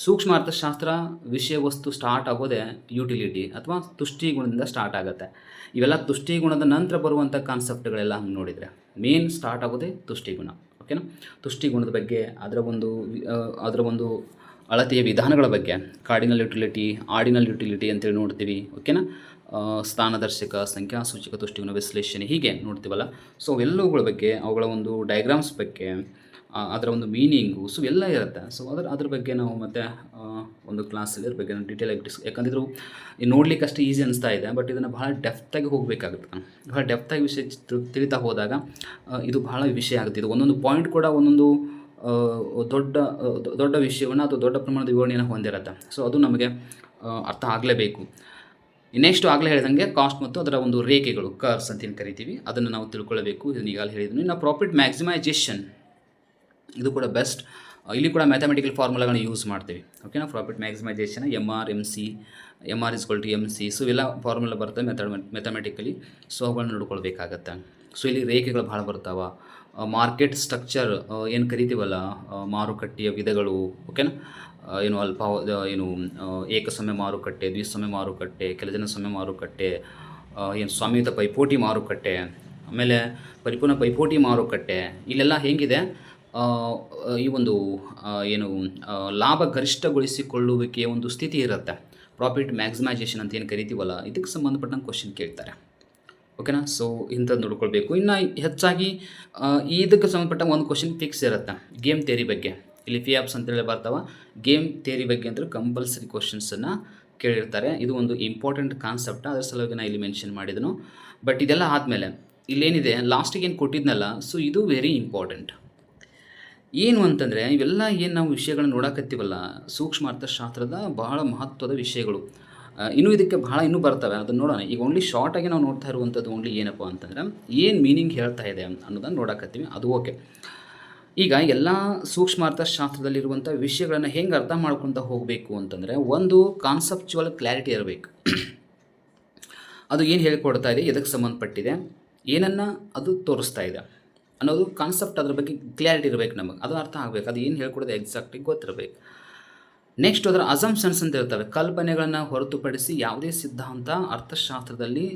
ಸೂಕ್ಷ್ಮ ಅರ್ಥಶಾಸ್ತ್ರ ವಿಷಯ ವಸ್ತು ಸ್ಟಾರ್ಟ್ ಆಗೋದೇ ಯುಟಿಲಿಟಿ ಅಥವಾ ತುಷ್ಟಿಗುಣದಿಂದ ಸ್ಟಾರ್ಟ್ ಆಗುತ್ತೆ. ಇವೆಲ್ಲ ತುಷ್ಟಿಗುಣದ ನಂತರ ಬರುವಂಥ ಕಾನ್ಸೆಪ್ಟ್ಗಳೆಲ್ಲ ಹಂಗೆ ನೋಡಿದರೆ ಮೇನ್ ಸ್ಟಾರ್ಟ್ ಆಗೋದೇ ತುಷ್ಟಿಗುಣ. ಓಕೆನಾ. ತುಷ್ಟಿಗುಣದ ಬಗ್ಗೆ, ಅದರ ಒಂದು ಅಳತೆಯ ವಿಧಾನಗಳ ಬಗ್ಗೆ, ಕಾರ್ಡಿನಲ್ ಯುಟಿಲಿಟಿ, ಆರ್ಡಿನಲ್ ಯುಟಿಲಿಟಿ ಅಂತೇಳಿ ನೋಡ್ತೀವಿ. ಓಕೆನಾ. ಸ್ಥಾನದರ್ಶಕ, ಸಂಖ್ಯಾಸೂಚಕ, ತುಷ್ಟಿಗುಣ ವಿಶ್ಲೇಷಣೆ ಹೀಗೆ ನೋಡ್ತೀವಲ್ಲ. ಸೊ ಅವೆಲ್ಲವುಗಳ ಬಗ್ಗೆ, ಅವುಗಳ ಒಂದು ಡಯಾಗ್ರಾಮ್ಸ್ ಬಗ್ಗೆ, ಅದರ ಒಂದು ಮೀನಿಂಗು, ಸೊ ಎಲ್ಲ ಇರುತ್ತೆ. ಸೊ ಅದ್ರ ಬಗ್ಗೆ ನಾವು ಮತ್ತೆ ಒಂದು ಕ್ಲಾಸಲ್ಲಿ ಅದ್ರ ಬಗ್ಗೆ ಡೀಟೇಲಾಗಿ ಯಾಕಂದಿದ್ರು ನೋಡ್ಲಿಕ್ಕೆ ಅಷ್ಟು ಈಸಿ ಅನಿಸ್ತಾ ಇದೆ, ಬಟ್ ಇದನ್ನು ಭಾಳ ಡೆಪ್ತಾಗಿ ಹೋಗಬೇಕಾಗುತ್ತೆ. ಭಾಳ ಡೆಪ್ತಾಗಿ ವಿಷಯ ತಿಳಿತಾ ಹೋದಾಗ ಇದು ಭಾಳ ವಿಷಯ ಆಗುತ್ತೆ. ಇದು ಒಂದೊಂದು ಪಾಯಿಂಟ್ ಕೂಡ ಒಂದೊಂದು ದೊಡ್ಡ ವಿಷಯವನ್ನು ಅಥವಾ ದೊಡ್ಡ ಪ್ರಮಾಣದ ವಿವರಣೆಯನ್ನು ಹೊಂದಿರುತ್ತೆ. ಸೊ ಅದು ನಮಗೆ ಅರ್ಥ ಆಗಲೇಬೇಕು. ನೆಕ್ಸ್ಟು ಆಗಲೇ ಹೇಳಿದಂಗೆ ಕಾಸ್ಟ್ ಮತ್ತು ಅದರ ಒಂದು ರೇಖೆಗಳು, ಕರ್ವ್ಸ್ ಅಂತ ಏನು ಕರಿತೀವಿ, ಅದನ್ನು ನಾವು ತಿಳ್ಕೊಳ್ಳಬೇಕು. ಇದನ್ನು ಈಗಾಗಲೇ ಹೇಳಿದ್ವಿ. ಇನ್ನು ಪ್ರಾಫಿಟ್ ಮ್ಯಾಕ್ಸಿಮೈಜೇಷನ್, ಇದು ಕೂಡ ಬೆಸ್ಟ್. ಇಲ್ಲಿ ಕೂಡ ಮ್ಯಾಥಮೆಟಿಕಲ್ ಫಾರ್ಮುಲಾಗಳನ್ನ ಯೂಸ್ ಮಾಡ್ತೀವಿ. ಓಕೆನಾ. Profit maximization MR MC, MR = MC, so ಇವೆಲ್ಲ ಫಾರ್ಮುಲಾ ಬರ್ತವೆ ಮ್ಯಾಥಮೆಟಿಕಲಿ. ಸೊ ಅವುಗಳನ್ನ ನೋಡ್ಕೊಳ್ಬೇಕಾಗತ್ತೆ. ಸೊ ಇಲ್ಲಿ ರೇಖೆಗಳು ಭಾಳ ಬರ್ತಾವೆ. ಮಾರ್ಕೆಟ್ ಸ್ಟ್ರಕ್ಚರ್ ಏನು ಕರಿತೀವಲ್ಲ, ಮಾರುಕಟ್ಟೆಯ ವಿಧಗಳು. ಓಕೆನಾ. ಏಕಸ್ವಾಮ್ಯ ಮಾರುಕಟ್ಟೆ, ದ್ವಿಸ್ವಾಮ್ಯ ಮಾರುಕಟ್ಟೆ, ಕೆಲಜನ ಮಾರುಕಟ್ಟೆ, ಸ್ವಾಮ್ಯಯುತ ಪೈಪೋಟಿ ಮಾರುಕಟ್ಟೆ, ಆಮೇಲೆ ಪರಿಪೂರ್ಣ ಪೈಪೋಟಿ ಮಾರುಕಟ್ಟೆ. ಇಲ್ಲೆಲ್ಲ ಹೇಗಿದೆ, ಈ ಒಂದು ಲಾಭ ಗರಿಷ್ಠಗೊಳಿಸಿಕೊಳ್ಳುವಿಕೆಯ ಒಂದು ಸ್ಥಿತಿ ಇರುತ್ತೆ. ಪ್ರಾಫಿಟ್ ಮ್ಯಾಕ್ಸಿಮೈಜೇಷನ್ ಅಂತ ಏನು ಕರಿತೀವಲ್ಲ, ಇದಕ್ಕೆ ಸಂಬಂಧಪಟ್ಟಂಗೆ ಕ್ವಶನ್ ಕೇಳ್ತಾರೆ. ಓಕೆನಾ. ಸೊ ಇಂಥದ್ದು ನೋಡ್ಕೊಳ್ಬೇಕು. ಇನ್ನು ಹೆಚ್ಚಾಗಿ ಇದಕ್ಕೆ ಸಂಬಂಧಪಟ್ಟ ಒಂದು ಕ್ವಶನ್ ಫಿಕ್ಸ್ ಇರುತ್ತೆ, ಗೇಮ್ ಥಿಯರಿ ಬಗ್ಗೆ. ಇಲ್ಲಿ ಫಿಯಾಪ್ಸ್ ಅಂತೇಳಿ ಬರ್ತಾವೆ. ಗೇಮ್ ಥಿಯರಿ ಬಗ್ಗೆ ಅಂದರೆ ಕಂಪಲ್ಸರಿ ಕ್ವಶನ್ಸನ್ನು ಕೇಳಿರ್ತಾರೆ. ಇದು ಒಂದು ಇಂಪಾರ್ಟೆಂಟ್ ಕಾನ್ಸೆಪ್ಟ್, ಅದರ ಸಲುವಾಗಿ ನಾನು ಇಲ್ಲಿ ಮೆನ್ಷನ್ ಮಾಡಿದನು. ಬಟ್ ಇದೆಲ್ಲ ಆದಮೇಲೆ ಇಲ್ಲೇನಿದೆ ಲಾಸ್ಟಿಗೆ ಏನು ಕೊಟ್ಟಿದ್ನಲ್ಲ, ಸೊ ಇದು ವೆರಿ ಇಂಪಾರ್ಟೆಂಟ್. ಏನು ಅಂತಂದರೆ ಇವೆಲ್ಲ ಏನು ನಾವು ವಿಷಯಗಳನ್ನ ನೋಡಕತ್ತೀವಲ್ಲ, ಸೂಕ್ಷ್ಮ ಅರ್ಥಶಾಸ್ತ್ರದ ಬಹಳ ಮಹತ್ವದ ವಿಷಯಗಳು. ಇದಕ್ಕೆ ಬಹಳ ಇನ್ನೂ ಬರ್ತವೆ, ಅದನ್ನು ನೋಡೋಣ. ಈಗ ಓನ್ಲಿ ಶಾರ್ಟಾಗಿ ನಾವು ನೋಡ್ತಾ ಇರುವಂಥದ್ದು ಓನ್ಲಿ ಏನಪ್ಪ ಅಂತಂದರೆ ಏನು ಮೀನಿಂಗ್ ಹೇಳ್ತಾ ಇದೆ ಅನ್ನೋದನ್ನು ನೋಡಕತ್ತೀವಿ, ಅದು ಓಕೆ. ಈಗ ಎಲ್ಲ ಸೂಕ್ಷ್ಮ ಅರ್ಥಶಾಸ್ತ್ರದಲ್ಲಿರುವಂಥ ವಿಷಯಗಳನ್ನು ಹೆಂಗೆ ಅರ್ಥ ಮಾಡ್ಕೊತ ಹೋಗಬೇಕು ಅಂತಂದರೆ, ಒಂದು ಕಾನ್ಸೆಪ್ಚುವಲ್ ಕ್ಲಾರಿಟಿ ಇರಬೇಕು. ಅದು ಏನು ಹೇಳಿಕೊಡ್ತಾ ಇದೆ, ಎದಕ್ಕೆ ಸಂಬಂಧಪಟ್ಟಿದೆ, ಏನನ್ನು ಅದು ತೋರಿಸ್ತಾ ಇದೆ ಅನ್ನೋದು ಕಾನ್ಸೆಪ್ಟ್, ಅದ್ರ ಬಗ್ಗೆ ಕ್ಲಾರಿಟಿ ಇರಬೇಕು ನಮಗೆ. ಅದು ಅರ್ಥ ಆಗಬೇಕು, ಅದು ಏನು ಹೇಳ್ಕೊಡೋದು ಎಕ್ಸಾಕ್ಟಾಗಿ ಗೊತ್ತಿರಬೇಕು. ನೆಕ್ಸ್ಟ್ ಅದರ ಅಸಂಪ್ಷನ್ಸ್ ಅಂತ ಇರ್ತವೆ. ಕಲ್ಪನೆಗಳನ್ನು ಹೊರತುಪಡಿಸಿ ಯಾವುದೇ ಸಿದ್ಧಾಂತ ಅರ್ಥಶಾಸ್ತ್ರದಲ್ಲಿ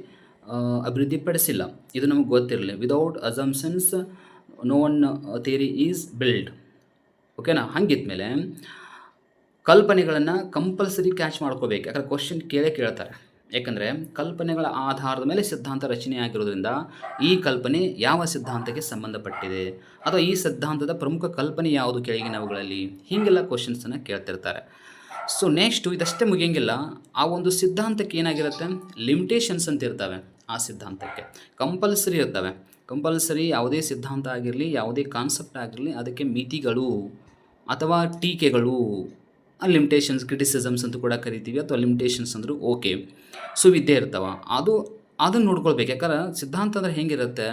ಅಭಿವೃದ್ಧಿಪಡಿಸಿಲ್ಲ, ಇದು ನಮಗೆ ಗೊತ್ತಿರಲಿ. Without assumptions no one theory is build. ಓಕೆನಾ. ಹಂಗಿದ್ಮೇಲೆ ಕಲ್ಪನೆಗಳನ್ನು ಕಂಪಲ್ಸರಿ ಕ್ಯಾಚ್ ಮಾಡ್ಕೋಬೇಕು. ಯಾಕಂದರೆ ಕ್ವಶನ್ ಕೇಳ್ತಾರೆ. ಯಾಕಂದರೆ ಕಲ್ಪನೆಗಳ ಆಧಾರದ ಮೇಲೆ ಸಿದ್ಧಾಂತ ರಚನೆ ಆಗಿರೋದ್ರಿಂದ ಈ ಕಲ್ಪನೆ ಯಾವ ಸಿದ್ಧಾಂತಕ್ಕೆ ಸಂಬಂಧಪಟ್ಟಿದೆ, ಅಥವಾ ಈ ಸಿದ್ಧಾಂತದ ಪ್ರಮುಖ ಕಲ್ಪನೆ ಯಾವುದು ಕೆಳಗಿನವುಗಳಲ್ಲಿ, ಹೀಗೆಲ್ಲ ಕ್ವಶನ್ಸನ್ನು ಕೇಳ್ತಿರ್ತಾರೆ. ಸೊ ನೆಕ್ಸ್ಟು ಇದಷ್ಟೇ ಮುಗಿಯಂಗಿಲ್ಲ, ಆ ಒಂದು ಸಿದ್ಧಾಂತಕ್ಕೆ ಏನಾಗಿರುತ್ತೆ, ಲಿಮಿಟೇಷನ್ಸ್ ಅಂತ ಇರ್ತವೆ. ಆ ಸಿದ್ಧಾಂತಕ್ಕೆ ಕಂಪಲ್ಸರಿ ಇರ್ತವೆ. ಕಂಪಲ್ಸರಿ ಯಾವುದೇ ಸಿದ್ಧಾಂತ ಆಗಿರಲಿ, ಯಾವುದೇ ಕಾನ್ಸೆಪ್ಟ್ ಆಗಿರಲಿ, ಅದಕ್ಕೆ ಮಿತಿಗಳು ಅಥವಾ ಟೀಕೆಗಳು, ಲಿಮಿಟೇಷನ್ಸ್, ಕ್ರಿಟಿಸಿಸಮ್ಸ್ ಅಂತ ಕೂಡ ಕರಿತೀವಿ, ಅಥವಾ ಲಿಮಿಟೇಷನ್ಸ್ ಅಂದರೂ ಓಕೆ. ಸೊ ಇದ್ದೇ ಇರ್ತಾವೆ. ಅದನ್ನು ನೋಡ್ಕೊಳ್ಬೇಕು. ಯಾಕಂದ್ರೆ ಸಿದ್ಧಾಂತ ಅಂದರೆ ಹೆಂಗಿರುತ್ತೆ,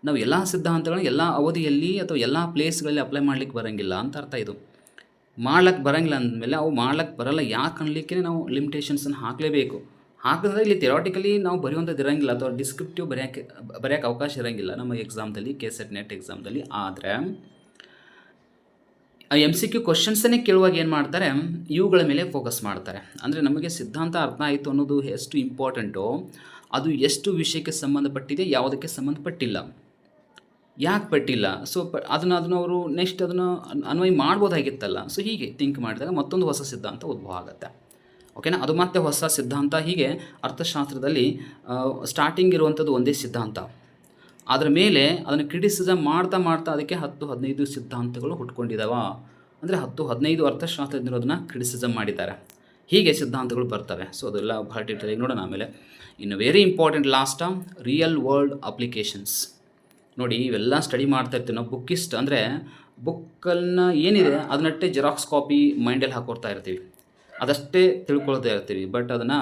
ನಾವು ಎಲ್ಲ ಸಿದ್ಧಾಂತಗಳನ್ನ ಎಲ್ಲ ಅವಧಿಯಲ್ಲಿ ಅಥವಾ ಎಲ್ಲ ಪ್ಲೇಸ್ಗಳಲ್ಲಿ ಅಪ್ಲೈ ಮಾಡ್ಲಿಕ್ಕೆ ಬರೋಂಗಿಲ್ಲ ಅಂತ ಅರ್ಥ. ಇದು ಮಾಡ್ಲಿಕ್ಕೆ ಬರೋಂಗಿಲ್ಲ ಅಂದಮೇಲೆ ಅವು ಮಾಡ್ಲಿಕ್ಕೆ ಬರೋಲ್ಲ ಯಾಕೆ ಅನ್ಲಿಕ್ಕೆ ನಾವು ಲಿಮಿಟೇಷನ್ಸನ್ನು ಹಾಕಲೇಬೇಕು. ಹಾಕಿದ್ರೆ ಇಲ್ಲಿ ಥಿಯರಾಟಿಕಲಿ ನಾವು ಬರೆಯುವಂಥದ್ದು ಇರೋಂಗಿಲ್ಲ, ಅಥವಾ ಡಿಸ್ಕ್ರಿಪ್ಟಿವ್ ಬರೆಯೋಕ್ಕೆ ಅವಕಾಶ ಇರೋಂಗಿಲ್ಲ ನಮ್ಮ ಎಕ್ಸಾಮ್ದಲ್ಲಿ, KCET ನೆಟ್ ಎಕ್ಸಾಮ್ದಲ್ಲಿ. ಆದರೆ MCQ ಕ್ವಶನ್ಸನ್ನೇ ಕೇಳುವಾಗ ಏನು ಮಾಡ್ತಾರೆ, ಇವುಗಳ ಮೇಲೆ ಫೋಕಸ್ ಮಾಡ್ತಾರೆ. ಅಂದರೆ ನಮಗೆ ಸಿದ್ಧಾಂತ ಅರ್ಥ ಆಯಿತು ಅನ್ನೋದು ಎಷ್ಟು ಇಂಪಾರ್ಟೆಂಟೋ, ಅದು ಎಷ್ಟು ವಿಷಯಕ್ಕೆ ಸಂಬಂಧಪಟ್ಟಿದೆ, ಯಾವುದಕ್ಕೆ ಸಂಬಂಧಪಟ್ಟಿಲ್ಲ, ಯಾಕೆ ಪಟ್ಟಿಲ್ಲ. ಸೊ ಅದನ್ನು ಅವರು ನೆಕ್ಸ್ಟ್ ಅದನ್ನು ಅನ್ವಯ ಮಾಡ್ಬೋದಾಗಿತ್ತಲ್ಲ. ಸೊ ಹೀಗೆ ಥಿಂಕ್ ಮಾಡಿದಾಗ ಮತ್ತೊಂದು ಹೊಸ ಸಿದ್ಧಾಂತ ಉದ್ಭವ ಆಗುತ್ತೆ. ಓಕೆನಾ. ಅದು ಮತ್ತೆ ಹೊಸ ಸಿದ್ಧಾಂತ. ಹೀಗೆ ಅರ್ಥಶಾಸ್ತ್ರದಲ್ಲಿ ಸ್ಟಾರ್ಟಿಂಗ್ ಇರುವಂಥದ್ದು ಒಂದೇ ಸಿದ್ಧಾಂತ, ಅದರ ಮೇಲೆ ಅದನ್ನು ಕ್ರಿಟಿಸಿಸಮ್ ಮಾಡ್ತಾ ಮಾಡ್ತಾ ಅದಕ್ಕೆ 10-15 ಸಿದ್ಧಾಂತಗಳು ಹುಟ್ಕೊಂಡಿದ್ದಾವ. ಅಂದರೆ 10-15 ಅರ್ಥಶಾಸ್ತ್ರಜ್ಞರು ಅದನ್ನು ಕ್ರಿಟಿಸಿಸಮ್ ಮಾಡಿದ್ದಾರೆ. ಹೀಗೆ ಸಿದ್ಧಾಂತಗಳು ಬರ್ತವೆ. ಸೊ ಅದೆಲ್ಲ ಭಾಳ ಡೀಟೇಲಾಗಿ ನೋಡೋಣ ಆಮೇಲೆ. ಇನ್ನು very important last real world applications. ನೋಡಿ ಇವೆಲ್ಲ ಸ್ಟಡಿ ಮಾಡ್ತಾ ಇರ್ತೀವಿ ನಾವು. ಬುಕ್ಕಿಸ್ಟ್ ಅಂದರೆ ಬುಕ್ಕನ್ನು ಏನಿದೆ ಅದನ್ನಷ್ಟೇ ಜೆರಾಕ್ಸ್ ಕಾಪಿ ಮೈಂಡಲ್ಲಿ ಹಾಕೊಡ್ತಾ ಇರ್ತೀವಿ, ಅದಷ್ಟೇ ತಿಳ್ಕೊಳ್ತಾ ಇರ್ತೀವಿ. ಬಟ್ ಅದನ್ನು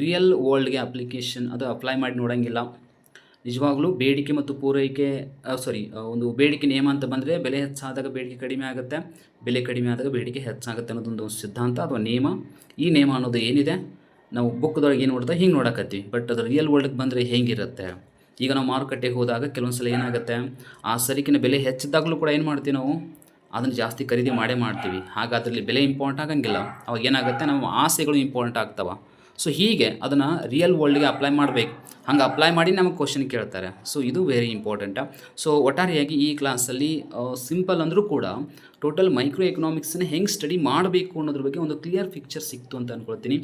ರಿಯಲ್ ವರ್ಲ್ಡ್ಗೆ ಅಪ್ಲಿಕೇಶನ್ ಅದು ಅಪ್ಲೈ ಮಾಡಿ ನೋಡೋಂಗಿಲ್ಲ. ನಿಜವಾಗ್ಲೂ ಬೇಡಿಕೆ ಮತ್ತು ಪೂರೈಕೆ ಒಂದು ಬೇಡಿಕೆ ನಿಯಮ ಅಂತ ಬಂದರೆ ಬೆಲೆ ಹೆಚ್ಚಾದಾಗ ಬೇಡಿಕೆ ಕಡಿಮೆ ಆಗುತ್ತೆ, ಬೆಲೆ ಕಡಿಮೆ ಆದಾಗ ಬೇಡಿಕೆ ಹೆಚ್ಚಾಗುತ್ತೆ ಅನ್ನೋದೊಂದು ಸಿದ್ಧಾಂತ ಅಥವಾ ನಿಯಮ. ಈ ನಿಯಮ ಅನ್ನೋದು ಏನಿದೆ ನಾವು ಬುಕ್ದೊಳಗೆ ಏನು ನೋಡ್ತಾ ಹಿಂಗೆ ನೋಡಕತ್ತೀವಿ. ಬಟ್ ಅದು ರಿಯಲ್ ವರ್ಲ್ಡ್ಗೆ ಬಂದರೆ ಹೇಗಿರುತ್ತೆ? ಈಗ ನಾವು ಮಾರುಕಟ್ಟೆಗೆ ಹೋದಾಗ ಕೆಲವೊಂದು ಸಲ ಏನಾಗುತ್ತೆ, ಆ ಸರಕಿನ ಬೆಲೆ ಹೆಚ್ಚಿದ್ದಾಗಲೂ ಕೂಡ ಏನು ಮಾಡ್ತೀವಿ ನಾವು ಅದನ್ನು ಜಾಸ್ತಿ ಖರೀದಿ ಮಾಡೇ ಮಾಡ್ತೀವಿ. ಹಾಗಾದ್ರಲ್ಲಿ ಬೆಲೆ ಇಂಪಾರ್ಟೆಂಟ್ ಆಗಂಗಿಲ್ಲ. ಅವಾಗ ಏನಾಗುತ್ತೆ, ನಮ್ಮ ಆಸೆಗಳು ಇಂಪಾರ್ಟೆಂಟ್ ಆಗ್ತವೆ. ಸೊ ಹೀಗೆ ಅದನ್ನು ರಿಯಲ್ ವರ್ಲ್ಡ್ಗೆ ಅಪ್ಲೈ ಮಾಡಬೇಕು. ಹಂಗೆ ಅಪ್ಲೈ ಮಾಡಿ ನಮಗೆ ಕ್ವಶನ್ ಕೇಳ್ತಾರೆ. ಸೊ ಇದು ವೆರಿ ಇಂಪಾರ್ಟೆಂಟ. ಸೊ ಒಟ್ಟಾರೆಯಾಗಿ ಈ ಕ್ಲಾಸಲ್ಲಿ ಸಿಂಪಲ್ ಅಂದರೂ ಕೂಡ ಟೋಟಲ್ ಮೈಕ್ರೋ ಎಕನಾಮಿಕ್ಸನ್ನ ಹೆಂಗೆ ಸ್ಟಡಿ ಮಾಡಬೇಕು ಅನ್ನೋದ್ರ ಬಗ್ಗೆ ಒಂದು ಕ್ಲಿಯರ್ ಪಿಕ್ಚರ್ ಸಿಕ್ತು ಅಂತ ಅಂದ್ಕೊಳ್ತೀನಿ.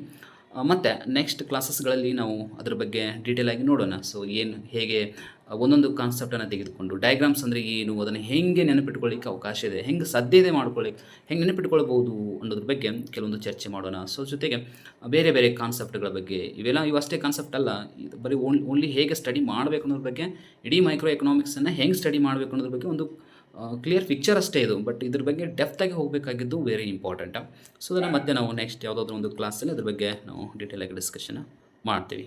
ಮತ್ತು ನೆಕ್ಸ್ಟ್ ಕ್ಲಾಸಸ್ಗಳಲ್ಲಿ ನಾವು ಅದ್ರ ಬಗ್ಗೆ ಡೀಟೇಲಾಗಿ ನೋಡೋಣ. ಸೊ ಹೇಗೆ ಒಂದೊಂದು ಕಾನ್ಸೆಪ್ಟನ್ನು ತೆಗೆದುಕೊಂಡು ಡಯಾಗ್ರಾಮ್ಸ್ ಅಂದರೆ ಏನು, ಅದನ್ನು ಹೇಗೆ ನೆನಪಿಟ್ಕೊಳ್ಳಿಕ್ಕೆ ಅವಕಾಶ ಇದೆ, ಹೆಂಗೆ ಸಾಧ್ಯ ಇದೆ ಮಾಡ್ಕೊಳ್ಳಿಕ್ಕೆ, ಹೆಂಗೆ ನೆನಪಿಟ್ಕೊಳ್ಬೋದು ಅನ್ನೋದ್ರ ಬಗ್ಗೆ ಕೆಲವೊಂದು ಚರ್ಚೆ ಮಾಡೋಣ. ಸೊ ಜೊತೆಗೆ ಬೇರೆ ಬೇರೆ ಕಾನ್ಸೆಪ್ಟ್ಗಳ ಬಗ್ಗೆ, ಇವಷ್ಟೇ ಕಾನ್ಸೆಪ್ಟ್ ಅಲ್ಲ, ಇದು ಬರೀ ಓನ್ಲಿ ಹೇಗೆ ಸ್ಟಡಿ ಮಾಡಬೇಕು ಅನ್ನೋದ್ರ ಬಗ್ಗೆ, ಇಡೀ ಮೈಕ್ರೋ ಎಕನಾಮಿಕ್ಸನ್ನು ಹೆಂಗೆ ಸ್ಟಡಿ ಮಾಡಬೇಕು ಅನ್ನೋದ್ರ ಬಗ್ಗೆ ಒಂದು ಕ್ಲಿಯರ್ ಪಿಕ್ಚರ್ ಅಷ್ಟೇ ಇದು. ಬಟ್ ಇದ್ರ ಬಗ್ಗೆ ಡೆಪ್ತಾಗಿ ಹೋಗಬೇಕಾಗಿದ್ದು ವೆರಿ ಇಂಪಾರ್ಟೆಂಟ್. ಸೊ ಅದನ್ನು ಮತ್ತೆ ನಾವು ನೆಕ್ಸ್ಟ್ ಯಾವುದಾದ್ರೂ ಒಂದು ಕ್ಲಾಸಲ್ಲಿ ಅದ್ರ ಬಗ್ಗೆ ನಾವು ಡೀಟೇಲಾಗಿ ಡಿಸ್ಕಷನ್ ಮಾಡ್ತೀವಿ.